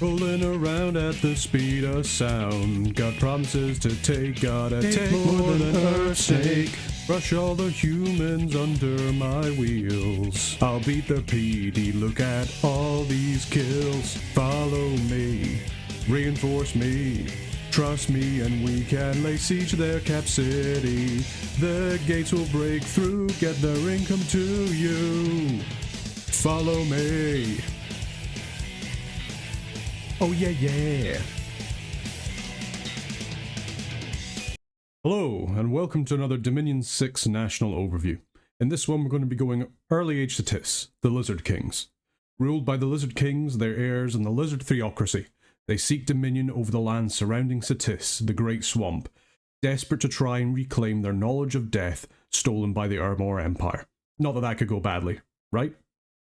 Rolling around at the speed of sound. Got promises to take, gotta take more than an earthsake. Rush all the humans under my wheels. I'll beat the PD, look at all these kills. Follow me, reinforce me, trust me, and we can lay siege to their cap city. The gates will break through, get their income to you. Follow me. Oh yeah, yeah. Hello, and welcome to another Dominion 6 National Overview. In this one we're going to be going Early Age Satis, the Lizard Kings. Ruled by the Lizard Kings, their heirs, and the Lizard Theocracy, they seek dominion over the land surrounding Satis, the Great Swamp, desperate to try and reclaim their knowledge of death stolen by the Urmor Empire. Not that that could go badly, right?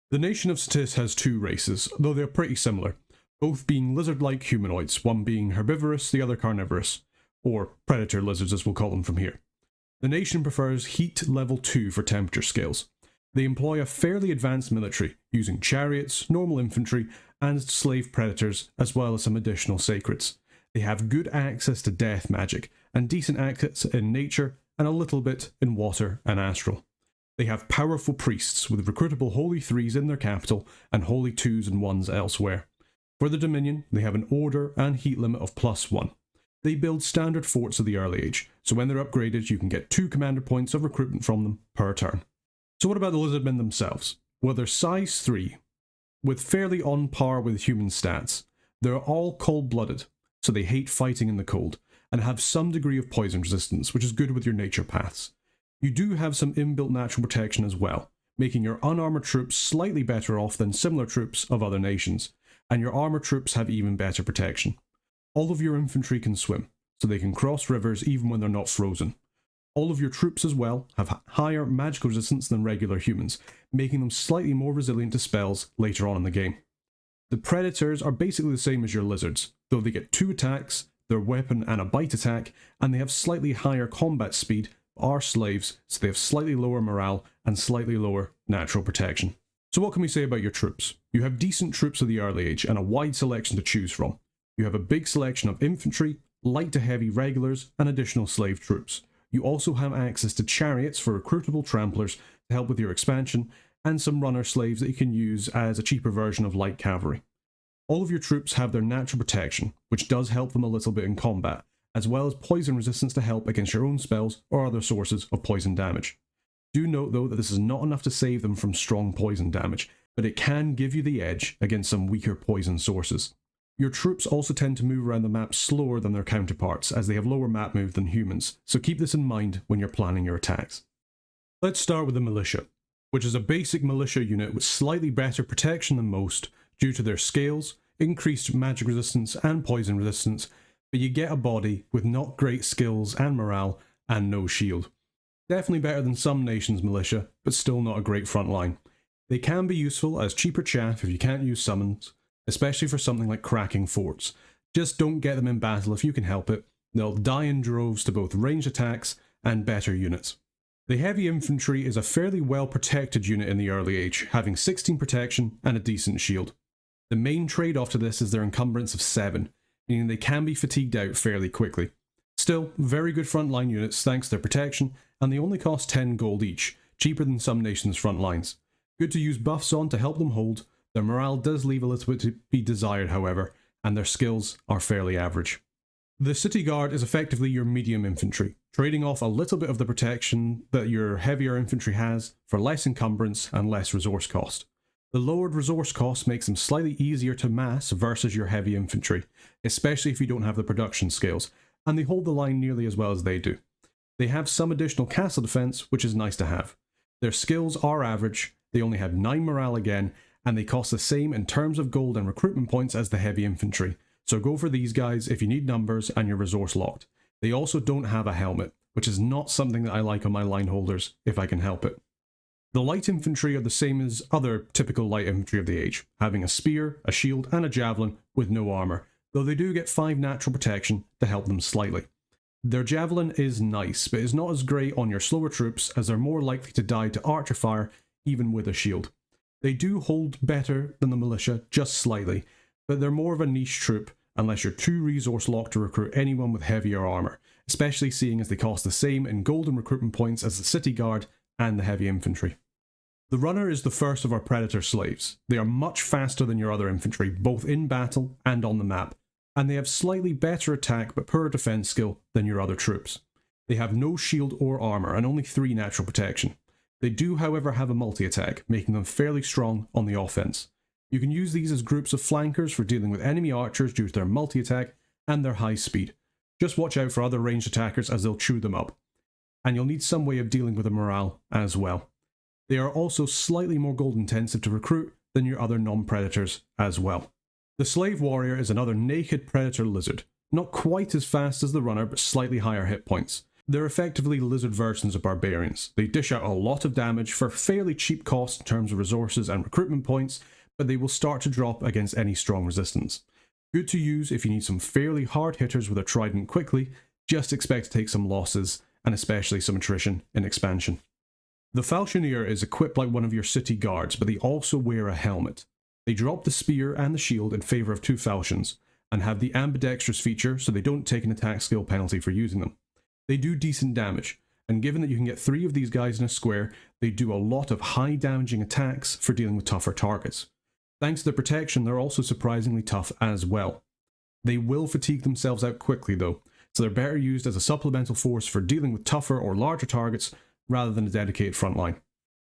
The nation of Satis has two races, though they're pretty similar, both being lizard-like humanoids, one being herbivorous, the other carnivorous, or predator lizards as we'll call them from here. The nation prefers heat level 2 for temperature scales. They employ a fairly advanced military, using chariots, normal infantry, and slave predators, as well as some additional sacreds. They have good access to death magic, and decent access in nature, and a little bit in water and astral. They have powerful priests, with recruitable Holy 3s in their capital, and Holy 2s and 1s elsewhere. For the Dominion, they have an order and heat limit of +1. They build standard forts of the early age, so when they're upgraded you can get 2 commander points of recruitment from them per turn. So what about the Lizardmen themselves? Well, they're size 3, with fairly on par with human stats. They're all cold-blooded, so they hate fighting in the cold, and have some degree of poison resistance, which is good with your nature paths. You do have some inbuilt natural protection as well, making your unarmoured troops slightly better off than similar troops of other nations, and your armoured troops have even better protection. All of your infantry can swim, so they can cross rivers even when they're not frozen. All of your troops as well have higher magical resistance than regular humans, making them slightly more resilient to spells later on in the game. The predators are basically the same as your lizards, though they get 2 attacks, their weapon and a bite attack, and they have slightly higher combat speed, but are slaves, so they have slightly lower morale and slightly lower natural protection. So what can we say about your troops? You have decent troops of the early age and a wide selection to choose from. You have a big selection of infantry, light to heavy regulars, and additional slave troops. You also have access to chariots for recruitable tramplers to help with your expansion, and some runner slaves that you can use as a cheaper version of light cavalry. All of your troops have their natural protection, which does help them a little bit in combat, as well as poison resistance to help against your own spells or other sources of poison damage. Do note though that this is not enough to save them from strong poison damage, but it can give you the edge against some weaker poison sources. Your troops also tend to move around the map slower than their counterparts, as they have lower map move than humans, so keep this in mind when you're planning your attacks. Let's start with the militia, which is a basic militia unit with slightly better protection than most due to their scales, increased magic resistance and poison resistance, but you get a body with not great skills and morale and no shield. Definitely better than some nations' militia, but still not a great front line. They can be useful as cheaper chaff if you can't use summons, especially for something like cracking forts. Just don't get them in battle if you can help it. They'll die in droves to both ranged attacks and better units. The heavy infantry is a fairly well protected unit in the early age, having 16 protection and a decent shield. The main trade-off to this is their encumbrance of 7, meaning they can be fatigued out fairly quickly. Still, very good frontline units thanks to their protection, and they only cost 10 gold each, cheaper than some nations' front lines. Good to use buffs on to help them hold. Their morale does leave a little bit to be desired however, and their skills are fairly average. The City Guard is effectively your medium infantry, trading off a little bit of the protection that your heavier infantry has for less encumbrance and less resource cost. The lowered resource cost makes them slightly easier to mass versus your heavy infantry, especially if you don't have the production skills, and they hold the line nearly as well as they do. They have some additional castle defense, which is nice to have. Their skills are average, they only have 9 morale again, and they cost the same in terms of gold and recruitment points as the heavy infantry, so go for these guys if you need numbers and you're resource locked. They also don't have a helmet, which is not something that I like on my line holders if I can help it. The light infantry are the same as other typical light infantry of the age, having a spear, a shield and a javelin with no armour, though they do get 5 natural protection to help them slightly. Their javelin is nice, but is not as great on your slower troops as they're more likely to die to archer fire even with a shield. They do hold better than the militia, just slightly, but they're more of a niche troop unless you're too resource locked to recruit anyone with heavier armour, especially seeing as they cost the same in golden recruitment points as the city guard and the heavy infantry. The runner is the first of our predator slaves. They are much faster than your other infantry, both in battle and on the map, and they have slightly better attack but poorer defense skill than your other troops. They have no shield or armour and only 3 natural protection. They do, however, have a multi-attack, making them fairly strong on the offense. You can use these as groups of flankers for dealing with enemy archers due to their multi-attack and their high speed. Just watch out for other ranged attackers as they'll chew them up. And you'll need some way of dealing with the morale as well. They are also slightly more gold intensive to recruit than your other non-predators as well. The Slave Warrior is another naked predator lizard, not quite as fast as the runner but slightly higher hit points. They're effectively lizard versions of barbarians. They dish out a lot of damage for fairly cheap cost in terms of resources and recruitment points, but they will start to drop against any strong resistance. Good to use if you need some fairly hard hitters with a trident quickly, just expect to take some losses, and especially some attrition in expansion. The Falchineer is equipped like one of your city guards, but they also wear a helmet. They drop the spear and the shield in favour of 2 falchions, and have the ambidextrous feature so they don't take an attack skill penalty for using them. They do decent damage, and given that you can get 3 of these guys in a square, they do a lot of high damaging attacks for dealing with tougher targets. Thanks to their protection, they're also surprisingly tough as well. They will fatigue themselves out quickly though, so they're better used as a supplemental force for dealing with tougher or larger targets rather than a dedicated frontline.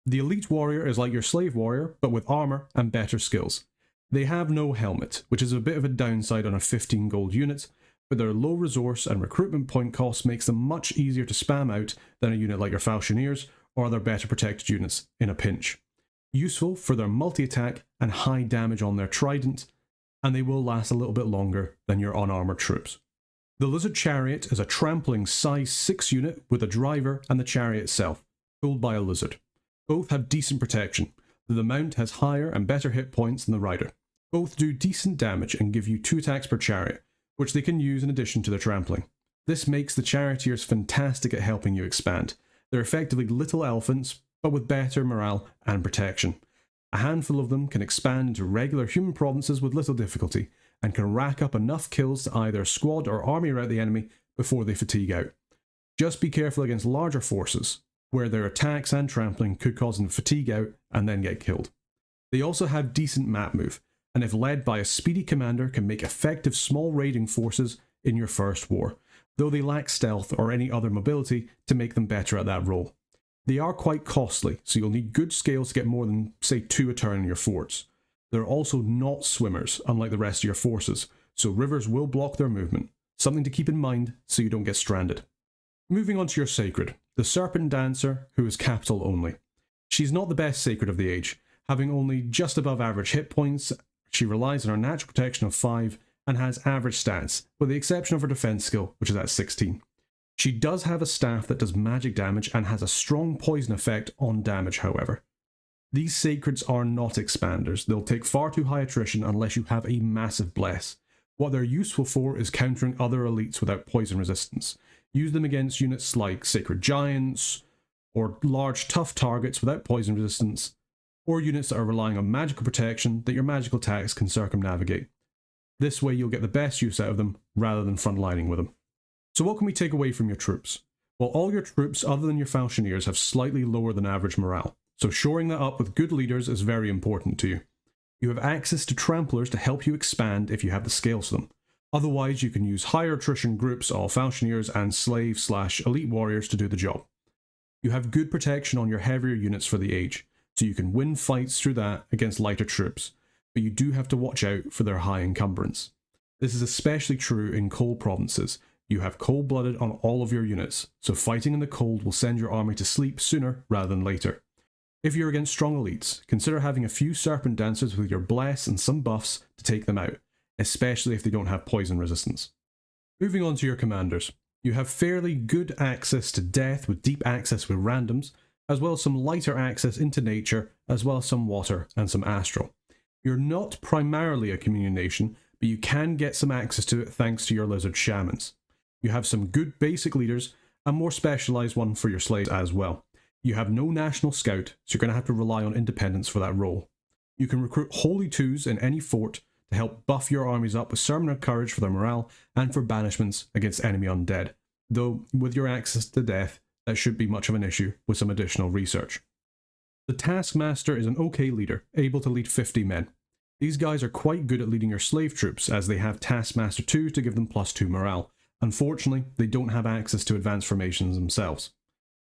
The Elite Warrior is like your Slave Warrior, but with armour and better skills. They have no helmet, which is a bit of a downside on a 15 gold unit, but their low resource and recruitment point cost makes them much easier to spam out than a unit like your Falchineers or other better protected units in a pinch. Useful for their multi-attack and high damage on their trident, and they will last a little bit longer than your unarmoured troops. The Lizard Chariot is a trampling size 6 unit with a driver and the chariot itself, pulled by a lizard. Both have decent protection, though the mount has higher and better hit points than the rider. Both do decent damage and give you 2 attacks per chariot, which they can use in addition to their trampling. This makes the charioteers fantastic at helping you expand. They're effectively little elephants, but with better morale and protection. A handful of them can expand into regular human provinces with little difficulty, and can rack up enough kills to either squad or army out the enemy before they fatigue out. Just be careful against larger forces, where their attacks and trampling could cause them to fatigue out and then get killed. They also have decent map move, and if led by a speedy commander can make effective small raiding forces in your first war, though they lack stealth or any other mobility to make them better at that role. They are quite costly, so you'll need good scales to get more than, say, 2 a turn in your forts. They're also not swimmers, unlike the rest of your forces, so rivers will block their movement, something to keep in mind so you don't get stranded. Moving on to your Sacred, the Serpent Dancer, who is capital only. She's not the best Sacred of the age, having only just above average hit points. She relies on her natural protection of 5 and has average stats, with the exception of her defense skill, which is at 16. She does have a staff that does magic damage and has a strong poison effect on damage, however. These Sacreds are not expanders. They'll take far too high attrition unless you have a massive bless. What they're useful for is countering other elites without poison resistance. Use them against units like Sacred Giants, or large tough targets without poison resistance, or units that are relying on magical protection that your magical attacks can circumnavigate. This way you'll get the best use out of them rather than frontlining with them. So what can we take away from your troops? Well, all your troops other than your Falchineers have slightly lower than average morale, so shoring that up with good leaders is very important to you. You have access to tramplers to help you expand if you have the scales for them. Otherwise, you can use higher attrition groups of Falchineers and slave/elite warriors to do the job. You have good protection on your heavier units for the age, so you can win fights through that against lighter troops, but you do have to watch out for their high encumbrance. This is especially true in cold provinces. You have cold-blooded on all of your units, so fighting in the cold will send your army to sleep sooner rather than later. If you're against strong elites, consider having a few Serpent Dancers with your bless and some buffs to take them out, especially if they don't have poison resistance. Moving on to your commanders. You have fairly good access to death with deep access with randoms, as well as some lighter access into nature, as well as some water and some astral. You're not primarily a communion nation, but you can get some access to it thanks to your lizard shamans. You have some good basic leaders, and more specialised one for your slaves as well. You have no national scout, so you're going to have to rely on independence for that role. You can recruit Holy Twos in any fort to to help buff your armies up with Serpent Courage for their morale and for banishments against enemy undead, though with your access to death that should be much of an issue with some additional research. The Taskmaster is an okay leader, able to lead 50 men. These guys are quite good at leading your slave troops as they have Taskmaster 2 to give them +2 morale. Unfortunately, they don't have access to advanced formations themselves.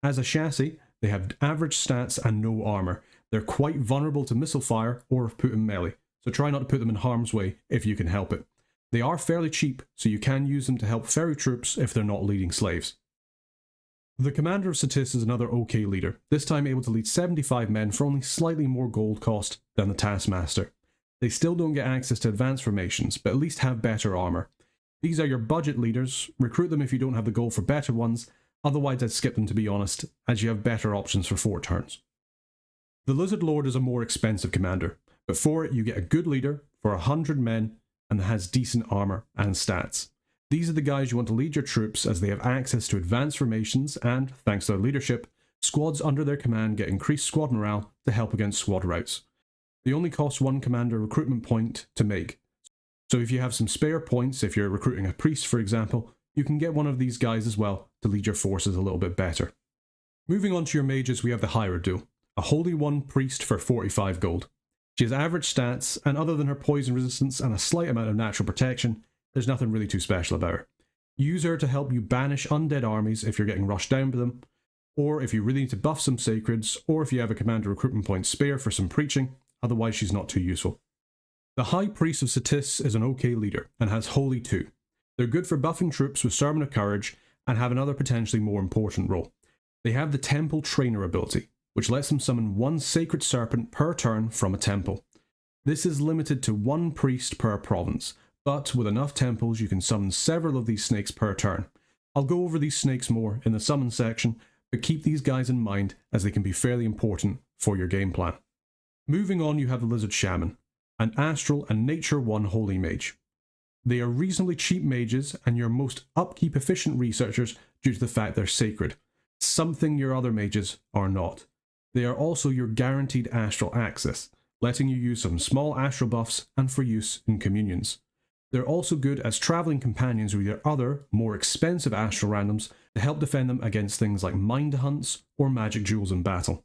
As a chassis, they have average stats and no armour. They're quite vulnerable to missile fire or if put in melee, so try not to put them in harm's way if you can help it. They are fairly cheap, so you can use them to help ferry troops if they're not leading slaves. The Commander of Satis is another okay leader, this time able to lead 75 men for only slightly more gold cost than the Taskmaster. They still don't get access to advanced formations, but at least have better armour. These are your budget leaders, recruit them if you don't have the gold for better ones, otherwise I'd skip them to be honest, as you have better options for 4 turns. The Lizard Lord is a more expensive commander, but for it you get a good leader for 100 men and that has decent armour and stats. These are the guys you want to lead your troops as they have access to advanced formations and, thanks to their leadership, squads under their command get increased squad morale to help against squad routes. They only cost 1 commander recruitment point to make, so if you have some spare points, if you're recruiting a priest for example, you can get one of these guys as well to lead your forces a little bit better. Moving on to your mages, we have the Heir duel, a Holy One priest for 45 gold. She has average stats, and other than her poison resistance and a slight amount of natural protection, there's nothing really too special about her. Use her to help you banish undead armies if you're getting rushed down by them, or if you really need to buff some sacreds, or if you have a commander recruitment point spare for some preaching, otherwise she's not too useful. The High Priest of Satis is an okay leader, and has Holy 2. They're good for buffing troops with Sermon of Courage, and have another potentially more important role. They have the Temple Trainer ability, which lets them summon 1 Sacred Serpent per turn from a temple. This is limited to 1 priest per province, but with enough temples you can summon several of these snakes per turn. I'll go over these snakes more in the summon section, but keep these guys in mind as they can be fairly important for your game plan. Moving on, you have the Lizard Shaman, an Astral and Nature 1 Holy Mage. They are reasonably cheap mages and your most upkeep efficient researchers due to the fact they're sacred, something your other mages are not. They are also your guaranteed astral access, letting you use some small astral buffs and for use in communions. They're also good as travelling companions with your other, more expensive astral randoms to help defend them against things like mind hunts or magic jewels in battle.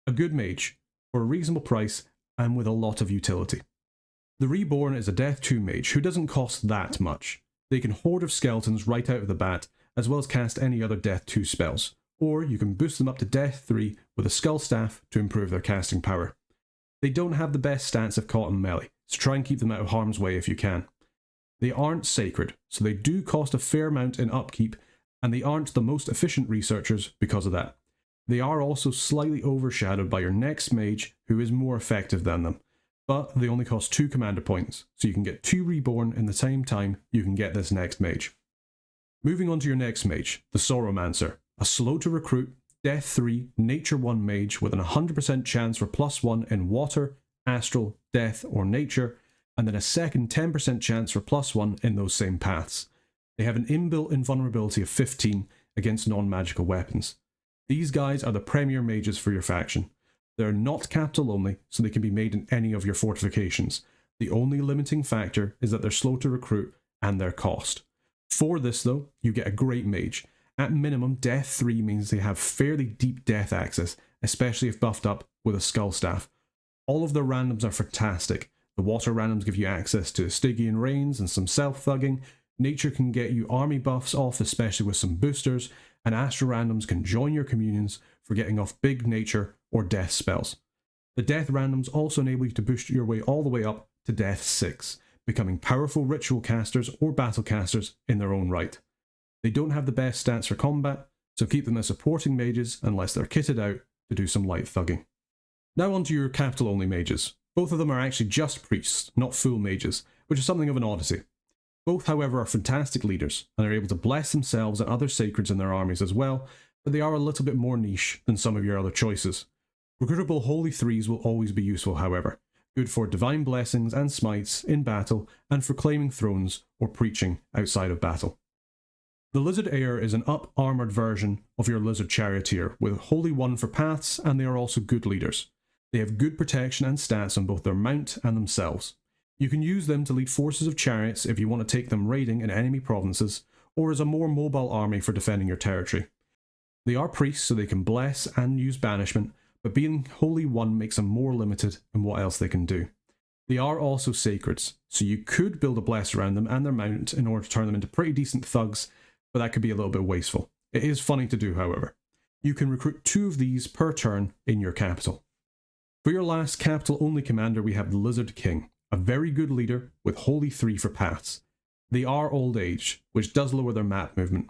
A good mage, for a reasonable price and with a lot of utility. The Reborn is a Death 2 mage who doesn't cost that much. They can Horde of Skeletons right out of the bat, as well as cast any other Death 2 spells, or you can boost them up to Death 3 with a Skull Staff to improve their casting power. They don't have the best stats if caught in melee, so try and keep them out of harm's way if you can. They aren't sacred, so they do cost a fair amount in upkeep, and they aren't the most efficient researchers because of that. They are also slightly overshadowed by your next mage, who is more effective than them, but they only cost 2 commander points, so you can get 2 Reborn in the same time you can get this next mage. Moving on to your next mage, the Sauromancer, a slow to recruit, Death 3, Nature 1 mage with an 100% chance for +1 in Water, Astral, Death or Nature, and then a second 10% chance for +1 in those same paths. They have an inbuilt invulnerability of 15 against non-magical weapons. These guys are the premier mages for your faction. They're not capital only, so they can be made in any of your fortifications. The only limiting factor is that they're slow to recruit and their cost. For this though, you get a great mage. At minimum, Death 3 means they have fairly deep death access, especially if buffed up with a Skull Staff. All of their randoms are fantastic. The water randoms give you access to Stygian Rains and some self-thugging. Nature can get you army buffs off, especially with some boosters, and Astral randoms can join your communions for getting off big nature or death spells. The death randoms also enable you to boost your way all the way up to Death 6, becoming powerful ritual casters or battle casters in their own right. They don't have the best stats for combat, so keep them as supporting mages unless they're kitted out to do some light thugging. Now on to your capital only mages. Both of them are actually just priests, not full mages, which is something of an oddity. Both, however, are fantastic leaders, and are able to bless themselves and other sacreds in their armies as well, but they are a little bit more niche than some of your other choices. Recruitable Holy 3s will always be useful, however, good for divine blessings and smites in battle, and for claiming thrones or preaching outside of battle. The Lizard Heir is an up-armoured version of your Lizard Charioteer, with Holy 1 for paths, and they are also good leaders. They have good protection and stats on both their mount and themselves. You can use them to lead forces of chariots if you want to take them raiding in enemy provinces, or as a more mobile army for defending your territory. They are priests, so they can bless and use banishment, but being Holy One makes them more limited in what else they can do. They are also sacreds, so you could build a bless around them and their mount in order to turn them into pretty decent thugs, but that could be a little bit wasteful. It is funny to do, however. You can recruit 2 of these per turn in your capital. For your last capital-only commander, we have the Lizard King, a very good leader with Holy 3 for paths. They are old age, which does lower their map movement.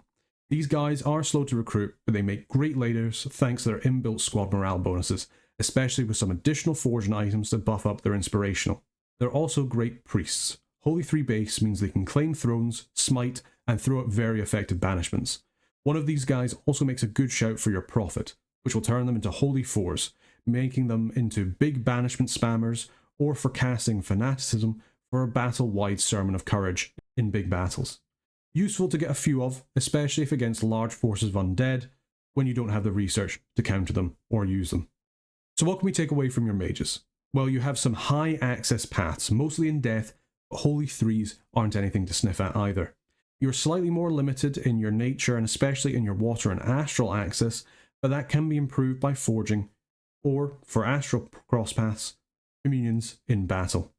These guys are slow to recruit, but they make great leaders thanks to their inbuilt squad morale bonuses, especially with some additional forging items to buff up their inspirational. They're also great priests. Holy 3 base means they can claim thrones, smite, and throw out very effective banishments. One of these guys also makes a good shout for your prophet, which will turn them into Holy 4s, making them into big banishment spammers, or for casting fanaticism for a battle-wide sermon of courage in big battles. Useful to get a few of, especially if against large forces of undead, when you don't have the research to counter them or use them. So what can we take away from your mages? Well, you have some high access paths, mostly in death, but Holy 3s aren't anything to sniff at either. You're slightly more limited in your nature and especially in your water and astral access, but that can be improved by forging, or, for astral cross paths, communions in battle.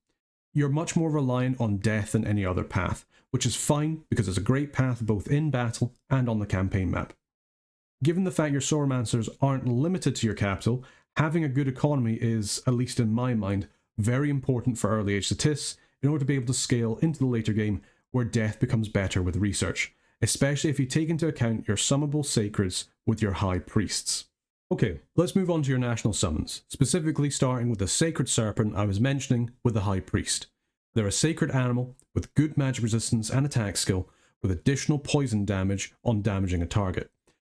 You're much more reliant on death than any other path, which is fine because it's a great path both in battle and on the campaign map. Given the fact your Sauromancers aren't limited to your capital, having a good economy is, at least in my mind, very important for early age statists in order to be able to scale into the later game where death becomes better with research, especially if you take into account your summable sacreds with your high priests. Okay, let's move on to your national summons, specifically starting with the sacred serpent I was mentioning with the high priest. They're a sacred animal with good magic resistance and attack skill, with additional poison damage on damaging a target.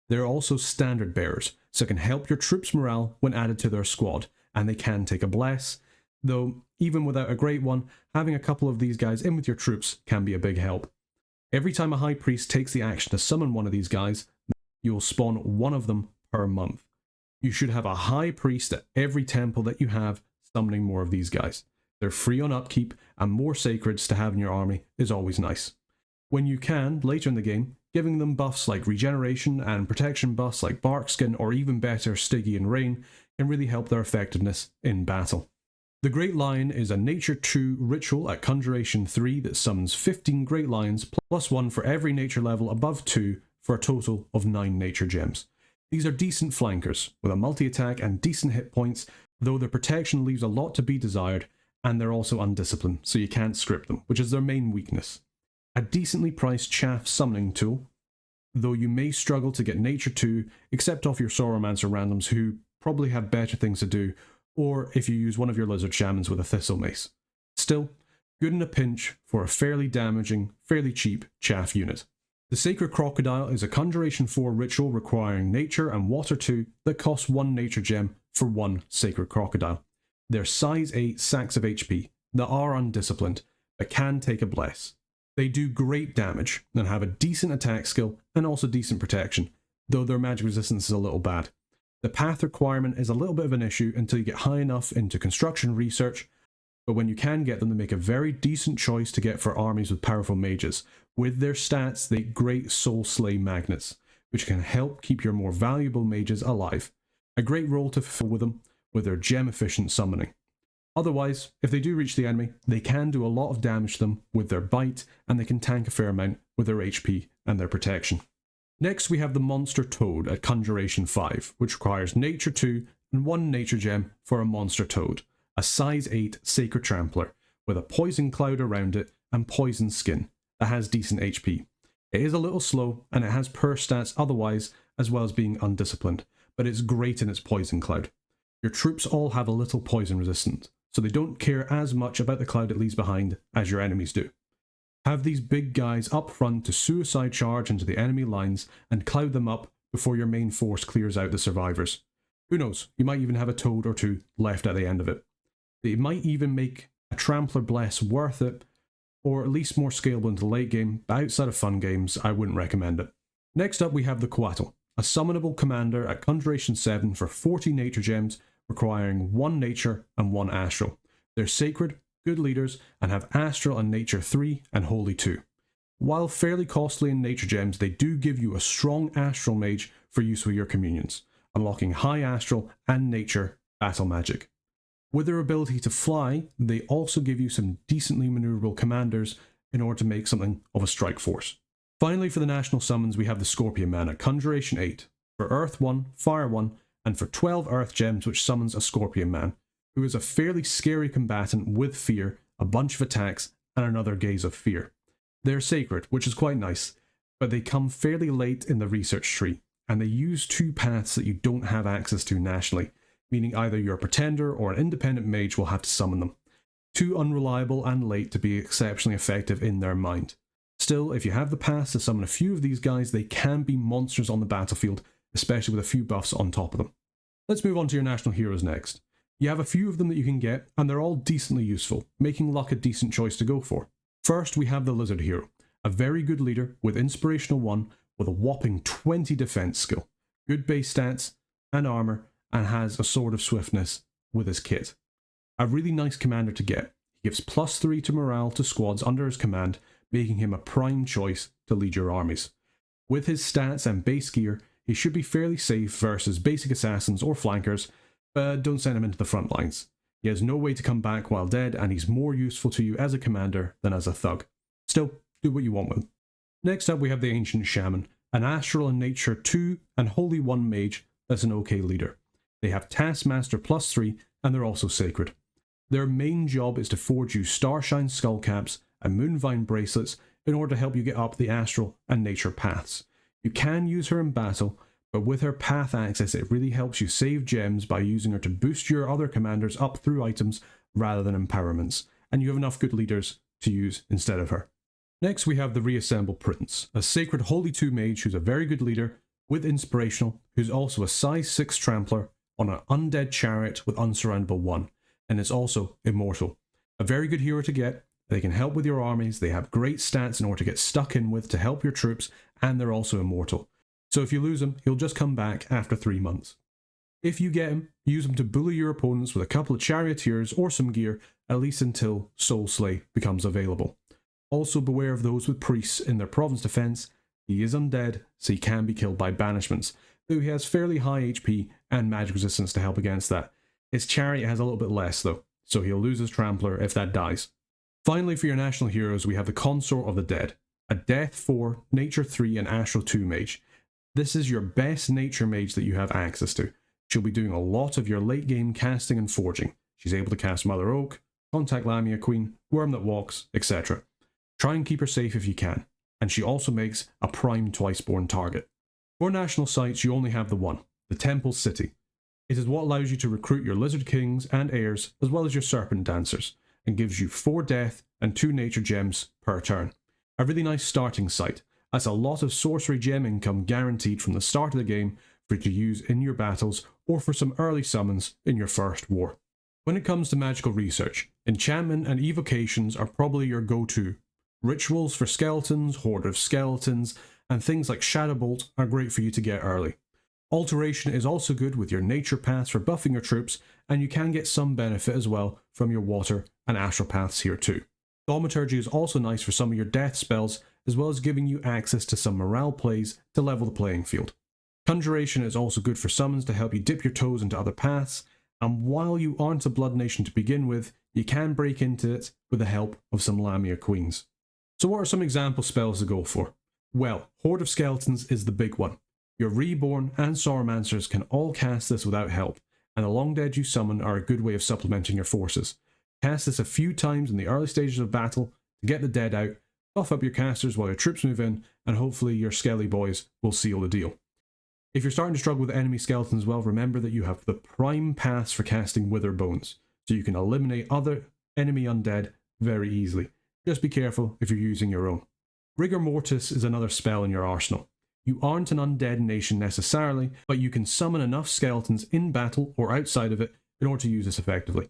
They're also standard bearers, so can help your troops' morale when added to their squad, and they can take a bless, though even without a great one, having a couple of these guys in with your troops can be a big help. Every time a high priest takes the action to summon one of these guys, you will spawn one of them per month. You should have a high priest at every temple that you have summoning more of these guys. They're free on upkeep, and more sacreds to have in your army is always nice. When you can, later in the game, giving them buffs like regeneration and protection buffs like bark skin or even better Stiggy and Rain can really help their effectiveness in battle. The Great Lion is a Nature 2 ritual at Conjuration 3 that summons 15 Great Lions plus 1 for every nature level above 2 for a total of 9 nature gems. These are decent flankers with a multi-attack and decent hit points, though their protection leaves a lot to be desired, and they're also undisciplined, so you can't script them, which is their main weakness. A decently priced chaff summoning tool, though you may struggle to get Nature 2, except off your Sauromancer randoms who probably have better things to do, or if you use one of your lizard shamans with a thistle mace. Still, good in a pinch for a fairly damaging, fairly cheap chaff unit. The Sacred Crocodile is a Conjuration 4 ritual requiring Nature and Water 2 that costs 1 Nature Gem for 1 Sacred Crocodile. They're size 8 sacks of HP that are undisciplined, but can take a bless. They do great damage and have a decent attack skill and also decent protection, though their magic resistance is a little bad. The path requirement is a little bit of an issue until you get high enough into construction research, but when you can get them, they make a very decent choice to get for armies with powerful mages. With their stats, they great soul slay magnets, which can help keep your more valuable mages alive. A great role to fulfill with them with their gem efficient summoning. Otherwise, if they do reach the enemy, they can do a lot of damage to them with their bite, and they can tank a fair amount with their HP and their protection. Next we have the Monster Toad at Conjuration 5, which requires Nature 2 and 1 Nature Gem for a Monster Toad, a size 8 Sacred Trampler, with a poison cloud around it and poison skin that has decent HP. It is a little slow, and it has poor stats otherwise, as well as being undisciplined, but it's great in its poison cloud. Your troops all have a little poison resistance, so they don't care as much about the cloud it leaves behind as your enemies do. Have these big guys up front to suicide charge into the enemy lines and cloud them up before your main force clears out the survivors. Who knows, you might even have a toad or two left at the end of it. They might even make a Trampler Bless worth it, or at least more scalable into the late game, but outside of fun games, I wouldn't recommend it. Next up we have the Coatl, a summonable commander at Conjuration 7 for 40 Nature Gems, requiring 1 Nature and 1 Astral. They're sacred, good leaders, and have Astral and Nature 3 and Holy 2. While fairly costly in nature gems, they do give you a strong Astral Mage for use with your communions, unlocking high Astral and Nature battle magic. With their ability to fly, they also give you some decently maneuverable commanders in order to make something of a strike force. Finally, for the national summons, we have the Scorpion Man at Conjuration 8, for Earth 1, Fire 1, and for 12 Earth gems, which summons a Scorpion Man, who is a fairly scary combatant with fear, a bunch of attacks, and another gaze of fear. They're sacred, which is quite nice, but they come fairly late in the research tree, and they use two paths that you don't have access to nationally, meaning either your pretender or an independent mage will have to summon them. Too unreliable and late to be exceptionally effective in their mind. Still, if you have the paths to summon a few of these guys, they can be monsters on the battlefield, especially with a few buffs on top of them. Let's move on to your national heroes next. You have a few of them that you can get, and they're all decently useful, making luck a decent choice to go for. First, we have the Lizard Hero, a very good leader with Inspirational 1 with a whopping 20 defense skill, good base stats and armor, and has a Sword of Swiftness with his kit. A really nice commander to get. He gives +3 to morale to squads under his command, making him a prime choice to lead your armies. With his stats and base gear, he should be fairly safe versus basic assassins or flankers, but don't send him into the front lines. He has no way to come back while dead, and he's more useful to you as a commander than as a thug. Still, do what you want with him. Next up, we have the Ancient Shaman, an Astral and Nature 2 and Holy 1 mage that's an okay leader. They have Taskmaster +3, and they're also sacred. Their main job is to forge you Starshine Skullcaps and Moonvine bracelets in order to help you get up the Astral and Nature paths. You can use her in battle, but with her path access it really helps you save gems by using her to boost your other commanders up through items rather than empowerments, and you have enough good leaders to use instead of her. Next we have the Reassembled Prince, a sacred Holy 2 mage who's a very good leader with Inspirational, who's also a size 6 trampler on an undead chariot with Unsurroundable 1, and is also immortal. A very good hero to get. They can help with your armies, they have great stats in order to get stuck in with to help your troops, and they're also immortal. So if you lose him, he'll just come back after 3 months. If you get him, use him to bully your opponents with a couple of charioteers or some gear, at least until Soul Slay becomes available. Also beware of those with priests in their province defense. He is undead, so he can be killed by banishments, though he has fairly high HP and magic resistance to help against that. His chariot has a little bit less though, so he'll lose his trampler if that dies. Finally, for your national heroes, we have the Consort of the Dead, a Death 4, Nature 3 and Astral 2 mage. This is your best nature mage that you have access to. She'll be doing a lot of your late game casting and forging. She's able to cast Mother Oak, Contact Lamia Queen, Worm That Walks, etc. Try and keep her safe if you can, and she also makes a prime Twiceborn target. For national sites, you only have the one, the Temple City. It is what allows you to recruit your Lizard Kings and Heirs, as well as your Serpent Dancers, and gives you 4 death and 2 nature gems per turn. A really nice starting site. That's a lot of sorcery gem income guaranteed from the start of the game for you to use in your battles or for some early summons in your first war. When it comes to magical research, enchantment and evocations are probably your go-to. Rituals for skeletons, Horde of Skeletons, and things like Shadowbolt are great for you to get early. Alteration is also good with your nature paths for buffing your troops, and you can get some benefit as well from your water and astral paths here too. Thaumaturgy is also nice for some of your death spells, as well as giving you access to some morale plays to level the playing field. Conjuration is also good for summons to help you dip your toes into other paths, and while you aren't a blood nation to begin with, you can break into it with the help of some Lamia Queens. So what are some example spells to go for? Well, Horde of Skeletons is the big one. Your Reborn and Sauromancers can all cast this without help, and the long dead you summon are a good way of supplementing your forces. Cast this a few times in the early stages of battle to get the dead out, buff up your casters while your troops move in, and hopefully your Skelly boys will seal the deal. If you're starting to struggle with enemy skeletons, well, remember that you have the prime paths for casting Wither Bones, so you can eliminate other enemy undead very easily. Just be careful if you're using your own. Rigor Mortis is another spell in your arsenal. You aren't an undead nation necessarily, but you can summon enough skeletons in battle or outside of it in order to use this effectively.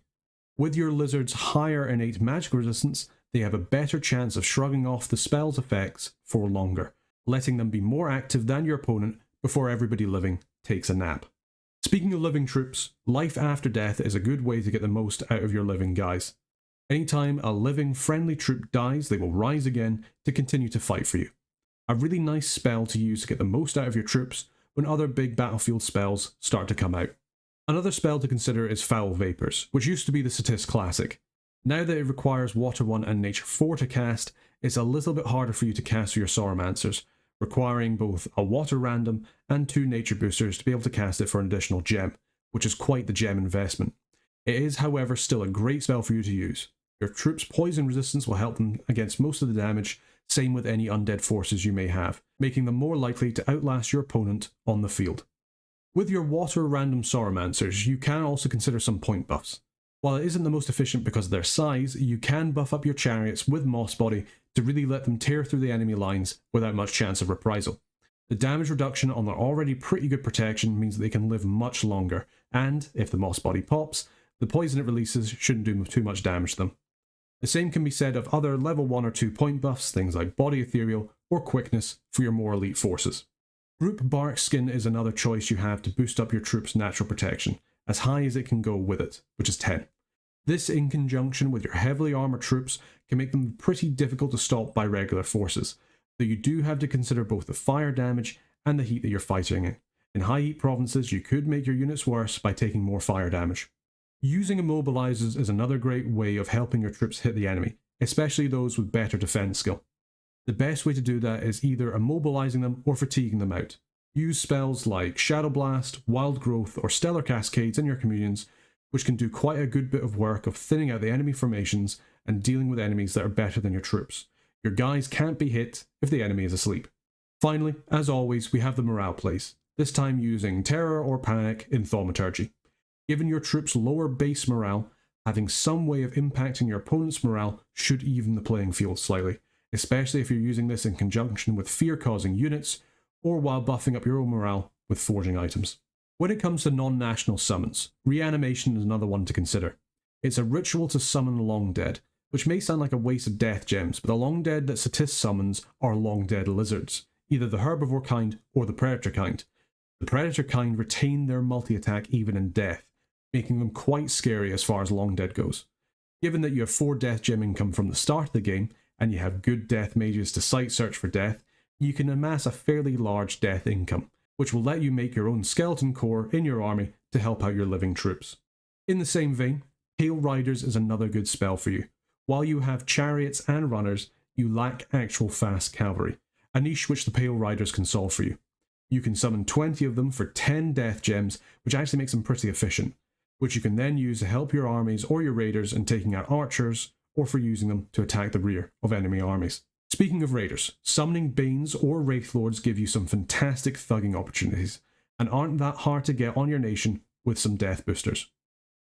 With your lizard's higher innate magic resistance, they have a better chance of shrugging off the spell's effects for longer, letting them be more active than your opponent before everybody living takes a nap. Speaking of living troops, life after death is a good way to get the most out of your living guys. Anytime a living, friendly troop dies, they will rise again to continue to fight for you. A really nice spell to use to get the most out of your troops when other big battlefield spells start to come out. Another spell to consider is Foul Vapours, which used to be the Satis classic. Now that it requires Water 1 and Nature 4 to cast, it's a little bit harder for you to cast for your Sauromancers, requiring both a Water random and 2 Nature boosters to be able to cast it for an additional gem, which is quite the gem investment. It is, however, still a great spell for you to use. Your troops' poison resistance will help them against most of the damage, same with any undead forces you may have, making them more likely to outlast your opponent on the field. With your Water random Sauromancers, you can also consider some point buffs. While it isn't the most efficient because of their size, you can buff up your chariots with Moss Body to really let them tear through the enemy lines without much chance of reprisal. The damage reduction on their already pretty good protection means that they can live much longer, and, if the Moss Body pops, the poison it releases shouldn't do too much damage to them. The same can be said of other level 1 or 2 point buffs, things like Body Ethereal or Quickness for your more elite forces. Group Bark Skin is another choice you have to boost up your troops' natural protection, as high as it can go with it, which is 10. This, in conjunction with your heavily armoured troops, can make them pretty difficult to stop by regular forces, though you do have to consider both the fire damage and the heat that you're fighting in. In high heat provinces, you could make your units worse by taking more fire damage. Using immobilizers is another great way of helping your troops hit the enemy, especially those with better defense skill. The best way to do that is either immobilizing them or fatiguing them out. Use spells like Shadow Blast, Wild Growth, or Stellar Cascades in your communions, which can do quite a good bit of work of thinning out the enemy formations and dealing with enemies that are better than your troops. Your guys can't be hit if the enemy is asleep. Finally, as always, we have the morale plays, this time using Terror or Panic in Thaumaturgy. Given your troops lower base morale, having some way of impacting your opponent's morale should even the playing field slightly, especially if you're using this in conjunction with fear-causing units, or while buffing up your own morale with forging items. When it comes to non-national summons, Reanimation is another one to consider. It's a ritual to summon Long Dead, which may sound like a waste of death gems, but the Long Dead that Satis summons are Long Dead lizards, either the herbivore kind or the predator kind. The predator kind retain their multi-attack even in death, making them quite scary as far as Long Dead goes. Given that you have 4 death gem income from the start of the game, and you have good death mages to site search for death, you can amass a fairly large death income, which will let you make your own skeleton core in your army to help out your living troops. In the same vein, Pale Riders is another good spell for you. While you have chariots and runners, you lack actual fast cavalry, a niche which the Pale Riders can solve for you. You can summon 20 of them for 10 death gems, which actually makes them pretty efficient, which you can then use to help your armies or your raiders in taking out archers, or for using them to attack the rear of enemy armies. Speaking of raiders, summoning Banes or Wraithlords give you some fantastic thugging opportunities, and aren't that hard to get on your nation with some death boosters.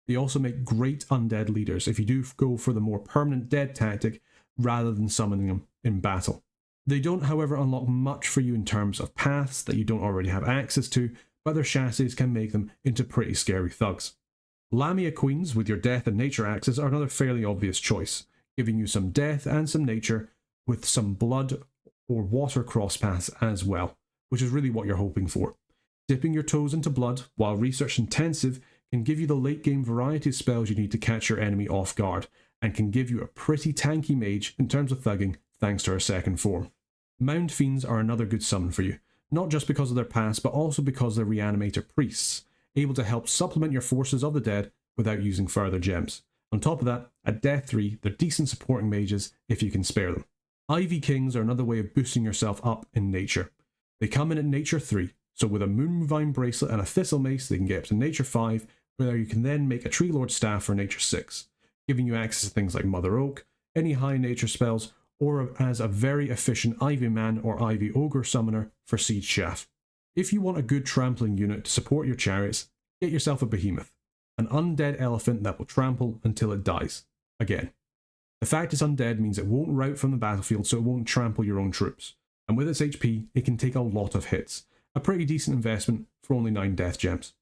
They also make great undead leaders if you do go for the more permanent dead tactic rather than summoning them in battle. They don't, however, unlock much for you in terms of paths that you don't already have access to, but their chassis can make them into pretty scary thugs. Lamia Queens with your death and nature axes are another fairly obvious choice, giving you some death and some nature with some blood or water cross paths as well, which is really what you're hoping for. Dipping your toes into blood, while research intensive, can give you the late game variety of spells you need to catch your enemy off guard, and can give you a pretty tanky mage in terms of thugging thanks to her second form. Mound Fiends are another good summon for you, not just because of their pass but also because they're reanimator priests, able to help supplement your forces of the dead without using further gems. On top of that, at Death 3, they're decent supporting mages if you can spare them. Ivy Kings are another way of boosting yourself up in nature. They come in at Nature 3, so with a Moonvine Bracelet and a Thistle Mace they can get up to Nature 5, where you can then make a Tree Lord Staff for Nature 6, giving you access to things like Mother Oak, any high nature spells, or as a very efficient Ivy Man or Ivy Ogre summoner for Siege Shaft. If you want a good trampling unit to support your chariots, get yourself a Behemoth, an undead elephant that will trample until it dies. Again, the fact it's undead means it won't rout from the battlefield, so it won't trample your own troops, and with its HP, it can take a lot of hits, a pretty decent investment for only 9 death gems.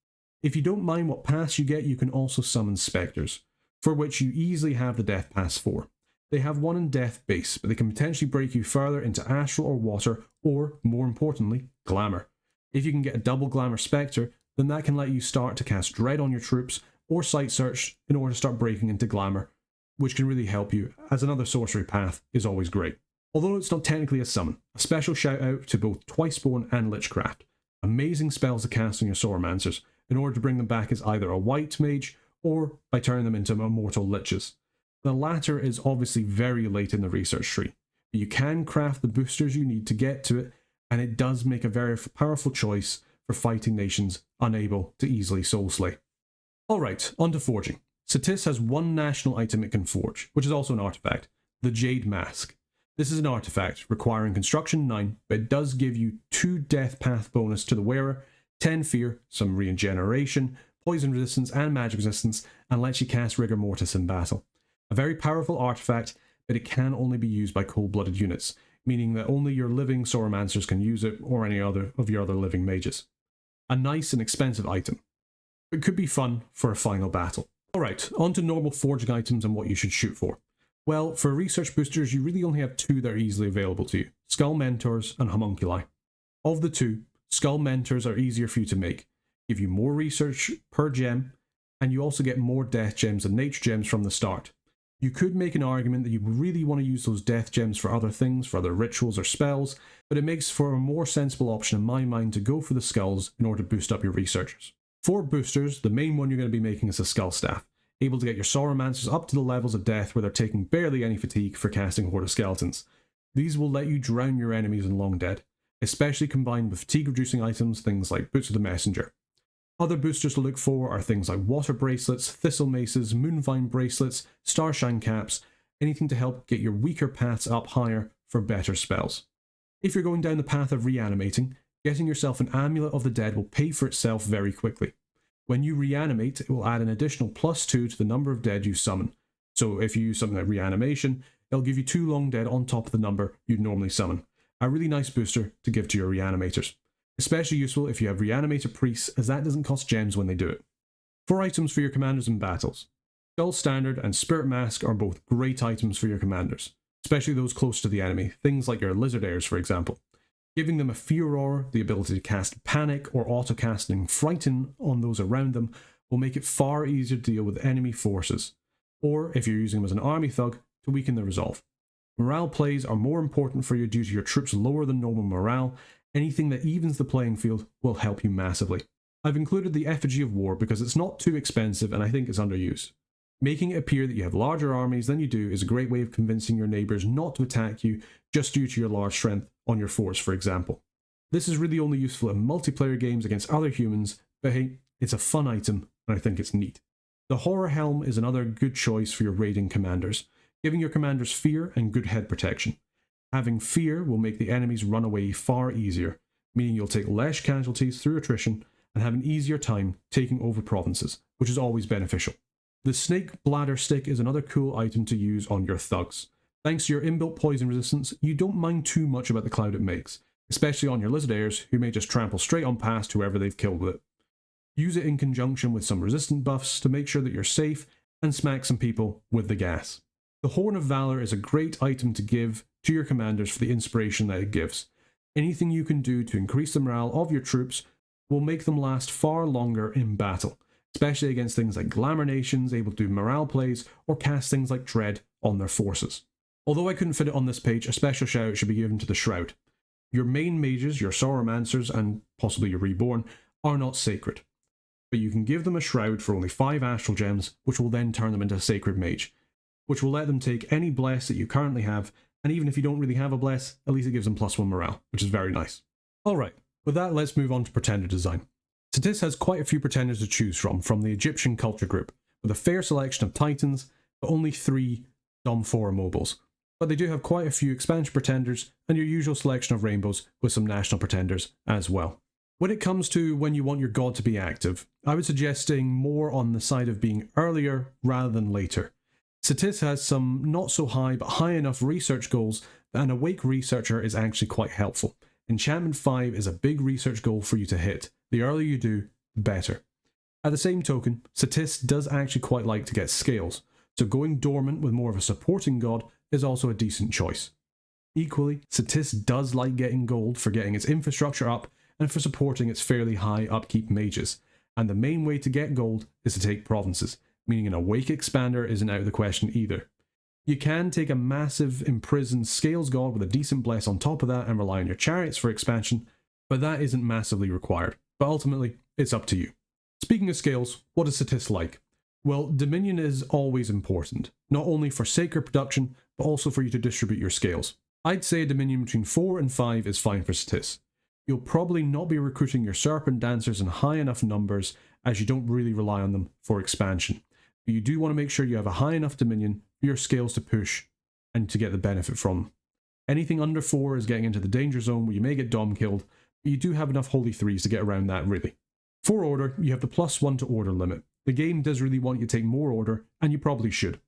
If you don't mind what pass you get, you can also summon Spectres, for which you easily have the death pass for. They have 1 in death base, but they can potentially break you further into astral or water, or, more importantly, glamour. If you can get a double glamour Spectre, then that can let you start to cast Dread on your troops, or Sight Search in order to start breaking into glamour, which can really help you, as another sorcery path is always great. Although it's not technically a summon, a special shout out to both Twiceborn and Lichcraft. Amazing spells to cast on your Sauromancers in order to bring them back as either a white mage or by turning them into immortal liches. The latter is obviously very late in the research tree, but you can craft the boosters you need to get to it, and it does make a very powerful choice for fighting nations unable to easily soul slay. Alright, on to forging. Satis has one national item it can forge, which is also an artifact, the Jade Mask. This is an artifact requiring construction 9, but it does give you 2 death path bonus to the wearer, 10 fear, some regeneration, poison resistance and magic resistance, and lets you cast rigor mortis in battle. A very powerful artifact, but it can only be used by cold-blooded units, meaning that only your living Sauromancers can use it, or any other of your other living mages. A nice and expensive item. It could be fun for a final battle. Alright, on to normal forging items and what you should shoot for. Well, for research boosters, you really only have 2 that are easily available to you, Skull Mentors and Homunculi. Of the 2, Skull Mentors are easier for you to make, give you more research per gem, and you also get more death gems and nature gems from the start. You could make an argument that you really want to use those death gems for other things, for other rituals or spells, but it makes for a more sensible option in my mind to go for the skulls in order to boost up your researchers. For boosters, the main one you're going to be making is a Skull Staff, able to get your Sauromancers up to the levels of death where they're taking barely any fatigue for casting Horde of Skeletons. These will let you drown your enemies in Long Dead, especially combined with fatigue-reducing items, things like Boots of the Messenger. Other boosters to look for are things like Water Bracelets, Thistle Maces, Moonvine Bracelets, Starshine Caps, anything to help get your weaker paths up higher for better spells. If you're going down the path of reanimating, getting yourself an Amulet of the Dead will pay for itself very quickly. When you reanimate, it will add an additional +2 to the number of dead you summon. So if you use something like Reanimation, it'll give you 2 long dead on top of the number you'd normally summon. A really nice booster to give to your reanimators. Especially useful if you have Reanimator Priests, as that doesn't cost gems when they do it. 4 items for your commanders in battles. Skull Standard and Spirit Mask are both great items for your commanders, especially those close to the enemy, things like your Lizard Heirs for example. Giving them a Fear Aura, the ability to cast Panic or auto-casting Frighten on those around them, will make it far easier to deal with enemy forces, or if you're using them as an army thug, to weaken their resolve. Morale plays are more important for you due to your troops lower than normal morale. Anything that evens the playing field will help you massively. I've included the Effigy of War because it's not too expensive and I think it's underused. Making it appear that you have larger armies than you do is a great way of convincing your neighbours not to attack you just due to your large strength on your force, for example. This is really only useful in multiplayer games against other humans, but hey, it's a fun item and I think it's neat. The Horror Helm is another good choice for your raiding commanders, giving your commanders fear and good head protection. Having fear will make the enemies run away far easier, meaning you'll take less casualties through attrition and have an easier time taking over provinces, which is always beneficial. The Snake Bladder Stick is another cool item to use on your thugs. Thanks to your inbuilt poison resistance, you don't mind too much about the cloud it makes, especially on your Lizard Heirs who may just trample straight on past whoever they've killed with it. Use it in conjunction with some resistant buffs to make sure that you're safe and smack some people with the gas. The Horn of Valor is a great item to give to your commanders for the inspiration that it gives. Anything you can do to increase the morale of your troops will make them last far longer in battle, especially against things like Glamour Nations able to do morale plays or cast things like Dread on their forces. Although I couldn't fit it on this page, a special shout out should be given to the Shroud. Your main mages, your Sauromancers, and possibly your Reborn, are not sacred, but you can give them a Shroud for only 5 Astral Gems, which will then turn them into a Sacred Mage, which will let them take any bless that you currently have, and even if you don't really have a bless, at least it gives them +1 morale, which is very nice. Alright, with that let's move on to Pretender design. Satis has quite a few Pretenders to choose from the Egyptian culture group, with a fair selection of Titans, but only 3 Dom 4 Immobiles. But they do have quite a few expansion Pretenders, and your usual selection of Rainbows with some National Pretenders as well. When it comes to when you want your god to be active, I would suggest staying more on the side of being earlier rather than later. Satis has some not so high but high enough research goals that an awake researcher is actually quite helpful. Enchantment 5 is a big research goal for you to hit. The earlier you do, the better. At the same token, Satis does actually quite like to get scales, so going dormant with more of a supporting god is also a decent choice. Equally, Satis does like getting gold for getting its infrastructure up and for supporting its fairly high upkeep mages, and the main way to get gold is to take provinces, meaning an Awake expander isn't out of the question either. You can take a massive Imprisoned Scales god with a decent bless on top of that and rely on your chariots for expansion, but that isn't massively required. But ultimately, it's up to you. Speaking of scales, what is Satis like? Well, Dominion is always important, not only for sacred production, but also for you to distribute your scales. I'd say a Dominion between 4 and 5 is fine for Satis. You'll probably not be recruiting your Serpent dancers in high enough numbers as you don't really rely on them for expansion. But you do want to make sure you have a high enough Dominion for your scales to push and to get the benefit from them. Anything under 4 is getting into the danger zone where you may get Dom killed, but you do have enough Holy 3s to get around that really. For Order, you have the +1 to Order limit. The game does really want you to take more Order, and you probably should.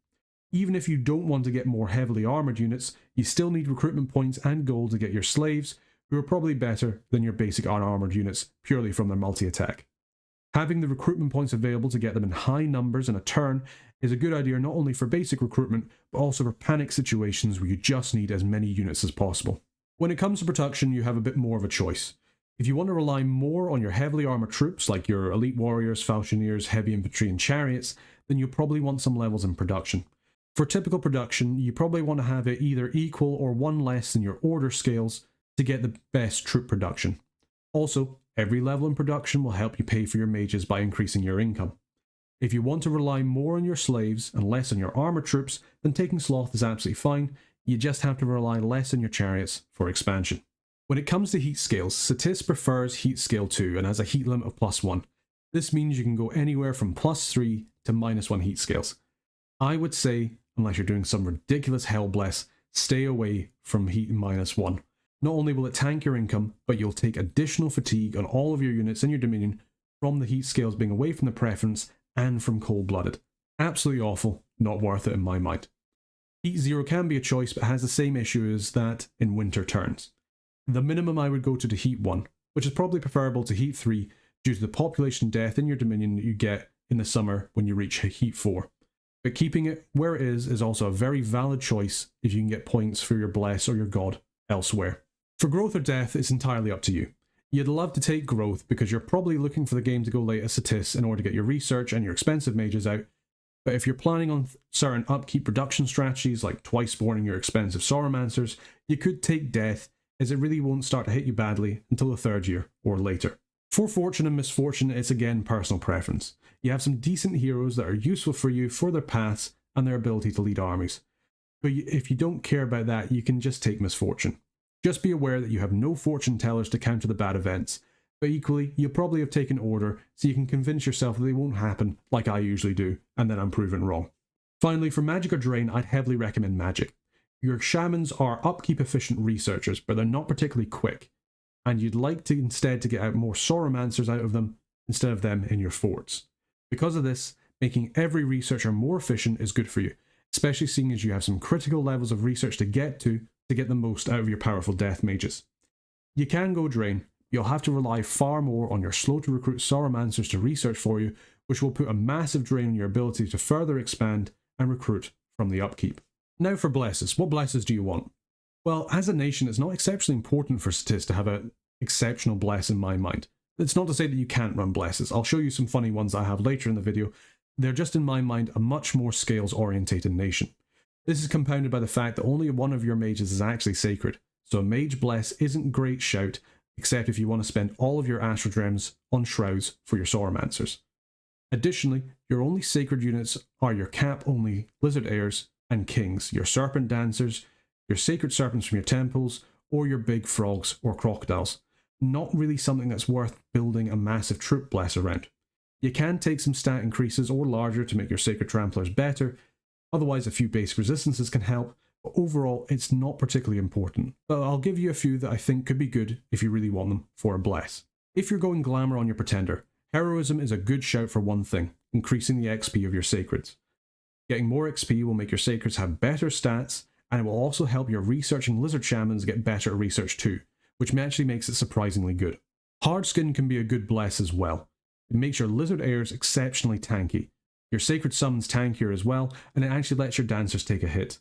Even if you don't want to get more heavily armoured units, you still need recruitment points and gold to get your slaves, who are probably better than your basic unarmoured units purely from their multi-attack. Having the recruitment points available to get them in high numbers in a turn is a good idea not only for basic recruitment, but also for panic situations where you just need as many units as possible. When it comes to production, you have a bit more of a choice. If you want to rely more on your heavily armoured troops, like your elite warriors, falchineers, heavy infantry and chariots, then you'll probably want some levels in production. For typical production, you probably want to have it either equal or 1 less than your order scales to get the best troop production. Also, every level in production will help you pay for your mages by increasing your income. If you want to rely more on your slaves and less on your armoured troops, then taking Sloth is absolutely fine. You just have to rely less on your chariots for expansion. When it comes to heat scales, Satis prefers heat scale 2 and has a heat limit of +1. This means you can go anywhere from +3 to -1 heat scales. I would say, unless you're doing some ridiculous hell bless, stay away from heat -1. Not only will it tank your income, but you'll take additional fatigue on all of your units in your Dominion from the heat scales being away from the preference and from cold-blooded. Absolutely awful, not worth it in my mind. Heat 0 can be a choice, but has the same issue as that in winter turns. The minimum I would go to Heat 1, which is probably preferable to Heat 3 due to the population death in your Dominion that you get in the summer when you reach Heat 4. But keeping it where it is also a very valid choice if you can get points for your Bless or your God elsewhere. For growth or death, it's entirely up to you. You'd love to take growth because you're probably looking for the game to go late as Satis in order to get your research and your expensive mages out, but if you're planning on certain upkeep production strategies like twice spawning your expensive Sauromancers, you could take death as it really won't start to hit you badly until the 3rd year or later. For fortune and misfortune, it's again personal preference. You have some decent heroes that are useful for you for their paths and their ability to lead armies. But if you don't care about that, you can just take misfortune. Just be aware that you have no fortune tellers to counter the bad events, but equally, you'll probably have taken order so you can convince yourself that they won't happen like I usually do, and then I'm proven wrong. Finally, for magic or drain, I'd heavily recommend magic. Your shamans are upkeep efficient researchers, but they're not particularly quick, and you'd like to instead to get out more Sauromancers out of them instead of them in your forts. Because of this, making every researcher more efficient is good for you, especially seeing as you have some critical levels of research to get the most out of your powerful death mages. You can go drain, you'll have to rely far more on your slow to recruit Sauromancers to research for you, which will put a massive drain on your ability to further expand and recruit from the upkeep. Now for blesses. What blesses do you want? Well, as a nation, it's not exceptionally important for Satis to have an exceptional bless in my mind. It's not to say that you can't run blesses. I'll show you some funny ones I have later in the video. They're just in my mind a much more scales orientated nation. This is compounded by the fact that only one of your mages is actually sacred, so a mage bless isn't a great shout, except if you want to spend all of your Astral Gems on shrouds for your Sauromancers. Additionally, your only sacred units are your cap-only Lizard Heirs and Kings, your Serpent Dancers, your Sacred Serpents from your temples, or your big frogs or crocodiles. Not really something that's worth building a massive troop bless around. You can take some stat increases or larger to make your Sacred Tramplers better, otherwise a few basic resistances can help, but overall it's not particularly important. But I'll give you a few that I think could be good if you really want them for a bless. If you're going glamour on your Pretender, Heroism is a good shout for one thing, increasing the XP of your Sacreds. Getting more XP will make your Sacreds have better stats, and it will also help your researching Lizard Shamans get better at research too, which actually makes it surprisingly good. Hard Skin can be a good bless as well. It makes your Lizard Heirs exceptionally tanky. Your Sacred Summons tankier as well, and it actually lets your Dancers take a hit.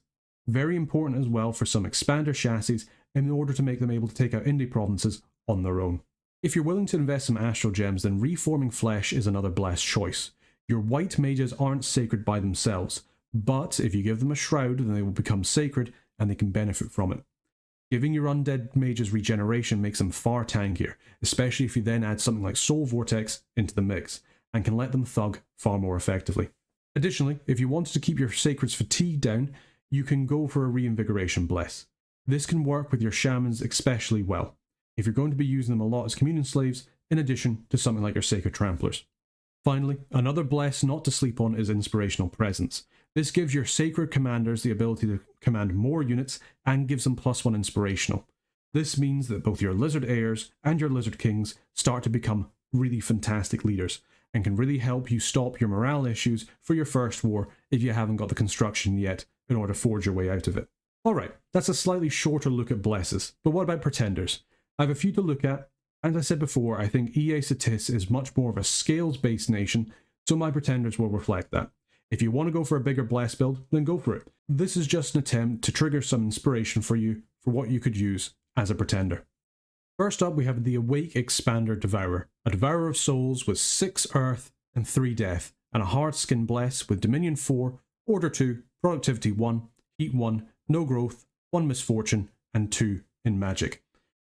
Very important as well for some Expander chassis in order to make them able to take out indie provinces on their own. If you're willing to invest some Astral Gems, then Reforming Flesh is another blessed choice. Your white mages aren't sacred by themselves, but if you give them a shroud, then they will become sacred and they can benefit from it. Giving your undead mages regeneration makes them far tankier, especially if you then add something like Soul Vortex into the mix, and can let them thug far more effectively. Additionally, if you wanted to keep your Sacred's fatigue down, you can go for a Reinvigoration Bless. This can work with your shamans especially well, if you're going to be using them a lot as communion slaves, in addition to something like your Sacred Tramplers. Finally, another bless not to sleep on is Inspirational Presence. This gives your Sacred Commanders the ability to command more units and gives them +1 Inspirational. This means that both your Lizard Heirs and your Lizard Kings start to become really fantastic leaders, and can really help you stop your morale issues for your first war if you haven't got the construction yet in order to forge your way out of it. Alright, that's a slightly shorter look at blesses, but what about pretenders? I have a few to look at. As I said before, I think EA Satis is much more of a scales-based nation, so my pretenders will reflect that. If you want to go for a bigger bless build, then go for it. This is just an attempt to trigger some inspiration for you for what you could use as a pretender. First up, we have the Awake Expander Devourer, a Devourer of Souls with 6 Earth and 3 Death, and a Hard Skin Bless with Dominion 4, Order 2, Productivity 1, Heat 1, No Growth, 1 Misfortune, and 2 in Magic.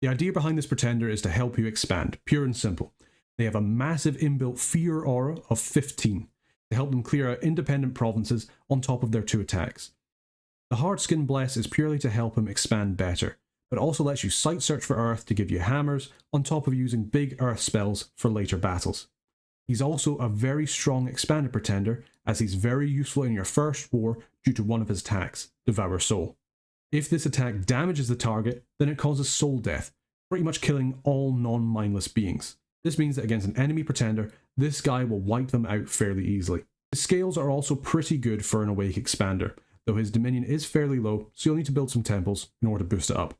The idea behind this pretender is to help you expand, pure and simple. They have a massive inbuilt Fear aura of 15, to help them clear out independent provinces on top of their 2 attacks. The Hard Skin Bless is purely to help him expand better, but also lets you sight search for Earth to give you hammers on top of using big Earth spells for later battles. He's also a very strong expanded pretender, as he's very useful in your first war due to one of his attacks, Devour Soul. If this attack damages the target, then it causes soul death, pretty much killing all non-mindless beings. This means that against an enemy pretender, this guy will wipe them out fairly easily. His scales are also pretty good for an Awake Expander, though his Dominion is fairly low, so you'll need to build some temples in order to boost it up.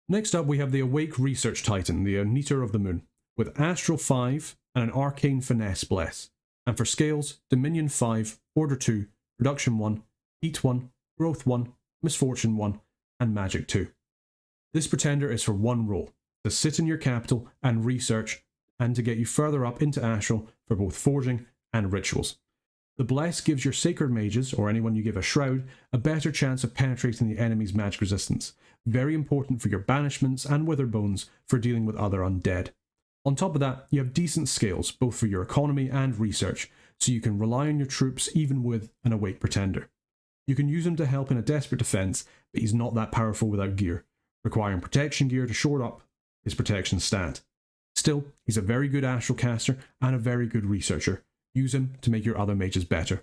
Next up, we have the Awake Research Titan, the Eater of the Moon, with Astral 5 and an Arcane Finesse Bless. And for scales, Dominion 5, Order 2, Production 1, Heat 1, Growth 1, Misfortune 1, and Magic 2. This pretender is for one role, to sit in your capital and research, and to get you further up into Astral for both forging and rituals. The Bless gives your Sacred Mages, or anyone you give a Shroud, a better chance of penetrating the enemy's magic resistance, very important for your banishments and Witherbones for dealing with other undead. On top of that, you have decent scales, both for your economy and research, so you can rely on your troops even with an Awake Pretender. You can use him to help in a desperate defense, but he's not that powerful without gear, requiring protection gear to shore up his protection stat. Still, he's a very good astral caster and a very good researcher. Use him to make your other mages better.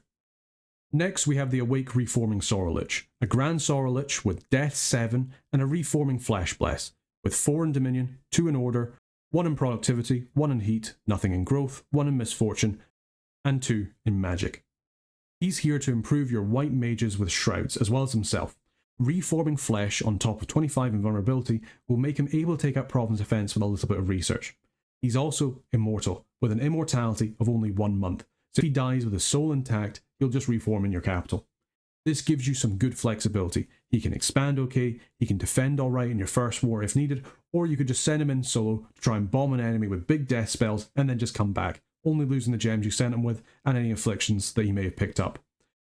Next, we have the Awake Reforming Saurolich, a Grand Saurolich with Death 7 and a Reforming Flesh Bless, with 4 in Dominion, 2 in Order, 1 in Productivity, 1 in Heat, nothing in Growth, 1 in Misfortune, and 2 in Magic. He's here to improve your white mages with Shrouds, as well as himself. Reforming Flesh on top of 25 in Vulnerability will make him able to take out Province Defense with a little bit of research. He's also immortal, with an immortality of only 1 month, so if he dies with his soul intact, he'll just reform in your capital. This gives you some good flexibility. He can expand okay, he can defend alright in your first war if needed, or you could just send him in solo to try and bomb an enemy with big death spells and then just come back, only losing the gems you sent him with and any afflictions that he may have picked up.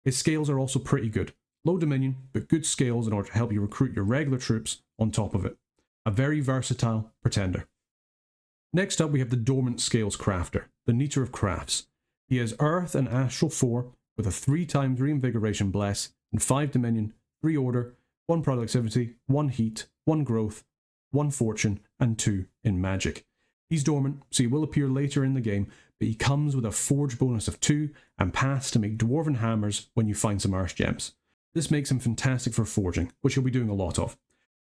His scales are also pretty good. Low Dominion, but good scales in order to help you recruit your regular troops on top of it. A very versatile pretender. Next up, we have the Dormant Scales Crafter, the Kneader of Crafts. He has Earth and Astral 4 with a 3x Reinvigoration Bless and 5 Dominion, 3 Order, 1 Productivity, 1 Heat, 1 Growth, 1 Fortune, and 2 in Magic. He's dormant, so he will appear later in the game, but he comes with a Forge bonus of 2 and paths to make Dwarven Hammers when you find some Earth Gems. This makes him fantastic for forging, which you'll be doing a lot of.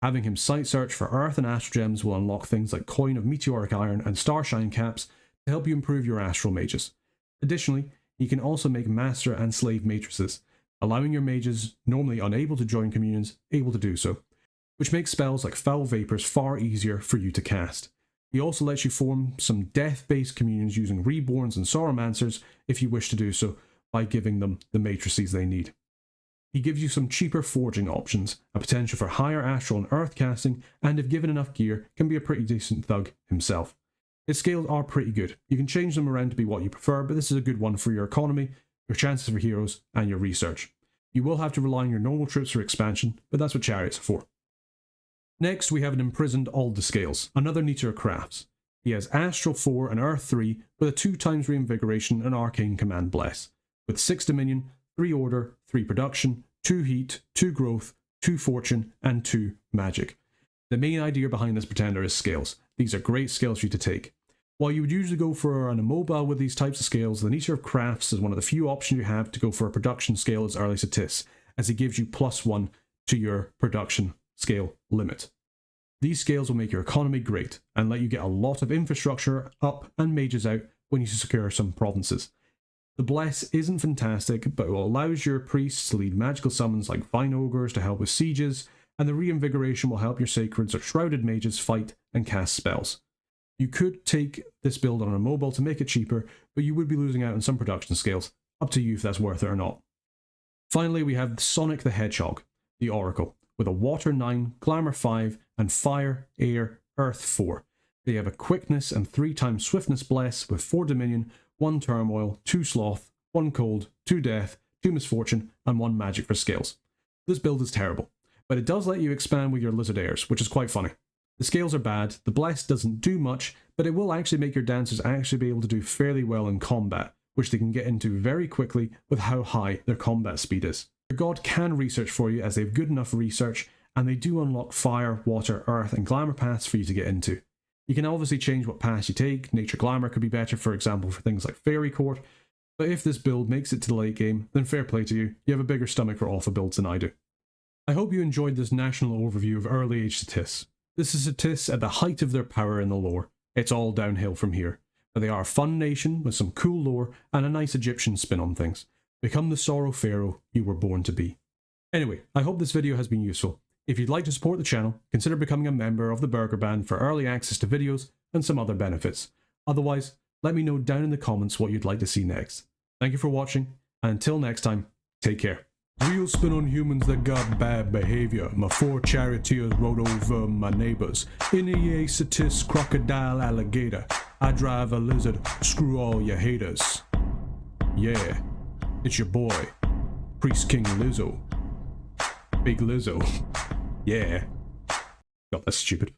Having him sight search for Earth and Astral Gems will unlock things like Coin of Meteoric Iron and Starshine Caps to help you improve your Astral Mages. Additionally, he can also make Master and Slave Matrices, allowing your mages, normally unable to join communions, able to do so, which makes spells like Foul Vapors far easier for you to cast. He also lets you form some death-based communions using Reborns and Sauromancers if you wish to do so, by giving them the matrices they need. He gives you some cheaper forging options, a potential for higher astral and earth casting, and if given enough gear, can be a pretty decent thug himself. Its scales are pretty good. You can change them around to be what you prefer, but this is a good one for your economy, your chances for heroes, and your research. You will have to rely on your normal troops for expansion, but that's what chariots are for. Next, we have an Imprisoned All Da Scales, another Neater of Crafts. He has Astral 4 and Earth 3 with a 2x Reinvigoration and Arcane Command Bless, with 6 Dominion, 3 Order, 3 Production, 2 Heat, 2 Growth, 2 Fortune, and 2 Magic. The main idea behind this pretender is scales. These are great scales for you to take. While you would usually go for an immobile with these types of scales, the Neater of Crafts is one of the few options you have to go for a production scale as early as a TIS, as it gives you +1 to your production scale limit. These scales will make your economy great, and let you get a lot of infrastructure up and mages out when you secure some provinces. The Bless isn't fantastic, but it allows your priests to lead magical summons like Vine Ogres to help with sieges, and the Reinvigoration will help your Sacreds or Shrouded Mages fight and cast spells. You could take this build on a mobile to make it cheaper, but you would be losing out on some production scales. Up to you if that's worth it or not. Finally, we have Sonic the Hedgehog, the Oracle, with a Water 9, Glamour 5, and Fire, Air, Earth 4. They have a Quickness and 3x Swiftness Bless with 4 Dominion, 1 Turmoil, 2 Sloth, 1 Cold, 2 Death, 2 Misfortune, and 1 Magic for scales. This build is terrible, but it does let you expand with your Lizard Heirs, which is quite funny. The scales are bad, the Bless doesn't do much, but it will actually make your dancers actually be able to do fairly well in combat, which they can get into very quickly with how high their combat speed is. Your god can research for you as they have good enough research, and they do unlock fire, water, earth, and glamour paths for you to get into. You can obviously change what paths you take. Nature Glamour could be better, for example, for things like Fairy Court, but if this build makes it to the late game, then fair play to you. You have a bigger stomach for alpha builds than I do. I hope you enjoyed this national overview of early age TIS. This is a TIS at the height of their power in the lore. It's all downhill from here. But they are a fun nation with some cool lore and a nice Egyptian spin on things. Become the Sorrow Pharaoh you were born to be. Anyway, I hope this video has been useful. If you'd like to support the channel, consider becoming a member of the Burger Band for early access to videos and some other benefits. Otherwise, let me know down in the comments what you'd like to see next. Thank you for watching, and until next time, take care. Real spin on humans that got bad behavior. My 4 charioteers rode over my neighbors. In a satis crocodile alligator. I drive a lizard, screw all your haters. Yeah, it's your boy, Priest King Lizzo. Big Lizzo. Yeah. God, that's stupid.